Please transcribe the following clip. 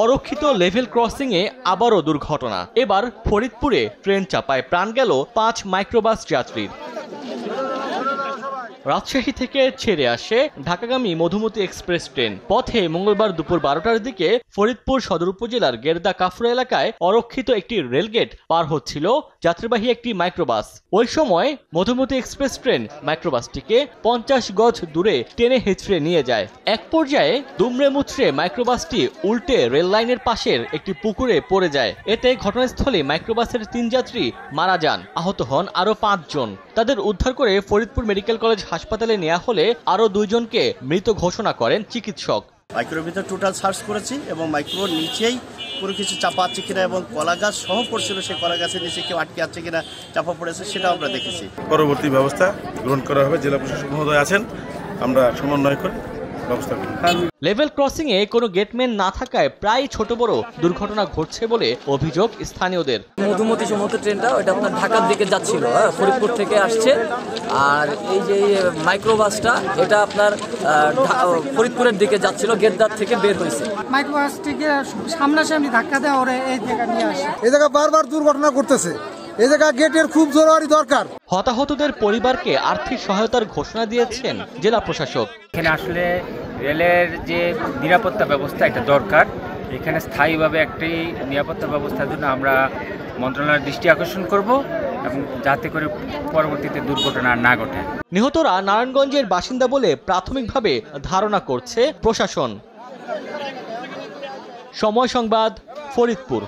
অরক্ষিত level crossing এ আবারও দুর্ঘটনা। এবার ফরিদপুরে ট্রেন চাপায় প্রাণ গেল 5 মাইক্রোবাস যাত্রীর। রাজশাহী থেকে ছেড়ে আসে ঢাকাগামী মধুমতি এক্সপ্রেস ট্রেন। পথে মঙ্গলবার দুপুর 12টার দিকে ফরিদপুর সদর উপজেলার গেরদা কাফরুল এলাকায় অরক্ষিত একটি রেলগেট পার হচ্ছিল যাত্রীবাহী একটি মাইক্রোবাস। ওই সময় মধুমতি এক্সপ্রেস ট্রেন মাইক্রোবাসটিকে 50 গজ দূরে টেনে হেঁচড়ে নিয়ে যায়। এক পর্যায়ে দুমড়ে মুচড়ে মাইক্রোবাসটি উল্টে রেল লাইনের পাশের একটি পুকুরে পড়ে যায়। এতে ঘটনাস্থলে মাইক্রোবাসের 3 যাত্রী মারা যান, আহত হন আরো 5 জন। তাদের উদ্ধার করে ফরিদপুর মেডিকেল কলেজ হাসপাতালে নেওয়া হলে আরো 2 জনকে মৃত ঘোষণা করেন চিকিৎসক। মাইক্রোর ভিতরে টোটাল সার্চ করেছি এবং মাইক্রোর নিচেই কোনো কিছু চাপা আছে কিনা এবং কলা গাছ সহ পড়ছিল, সেই কলা গাছের নিচে কেউ আটকে আছে কিনা, চাপা পড়েছে, সেটাও আমরা দেখেছি। পরবর্তী ব্যবস্থা গ্রহণ করা হবে। জেলা প্রশাসক মহোদয় আছেন, আমরা সমন্বয় করে ব্যবস্থা করব। লেভেল ক্রসিং এ কোনো গেটম্যান না থাকায় প্রায় ছোট বড় দুর্ঘটনা ঘটছে বলে অভিযোগ স্থানীয়দের। মধুমতি সমুদ্র ট্রেনটা ওটা আপনার ঢাকার দিকে যাচ্ছিল, ফরিদপুর থেকে আসছে। আর এই যে মাইক্রোবাসটা এটা আপনার ফরিদপুরের দিকে যাচ্ছিল, গেটদার থেকে বের হয়েছে। মাইক্রোবাসটিকে সামনাসামনি ধাক্কা দেওয়া ওরে এই জায়গা নিয়ে আসে। এই জায়গা বারবার দুর্ঘটনা ঘটতেছে, এই জায়গা গেটের খুব জরুরি দরকার। হতাহতদের পরিবারকে আর্থিক সহায়তার ঘোষণা দিয়েছেন জেলা প্রশাসক। এখানে আসলে রেলের যে নিরাপত্তা ব্যবস্থা এটা দরকার। এখানে স্থায়ীভাবে একটি নিরাপত্তা ব্যবস্থার জন্য আমরা মন্ত্রণালয়ের দৃষ্টি আকর্ষণ করব এবং যাতে করে পরবর্তীতে দুর্ঘটনা না ঘটে। নিহতরা নারায়ণগঞ্জের বাসিন্দা বলে প্রাথমিকভাবে ধারণা করছে প্রশাসন। সময় সংবাদ, ফরিদপুর।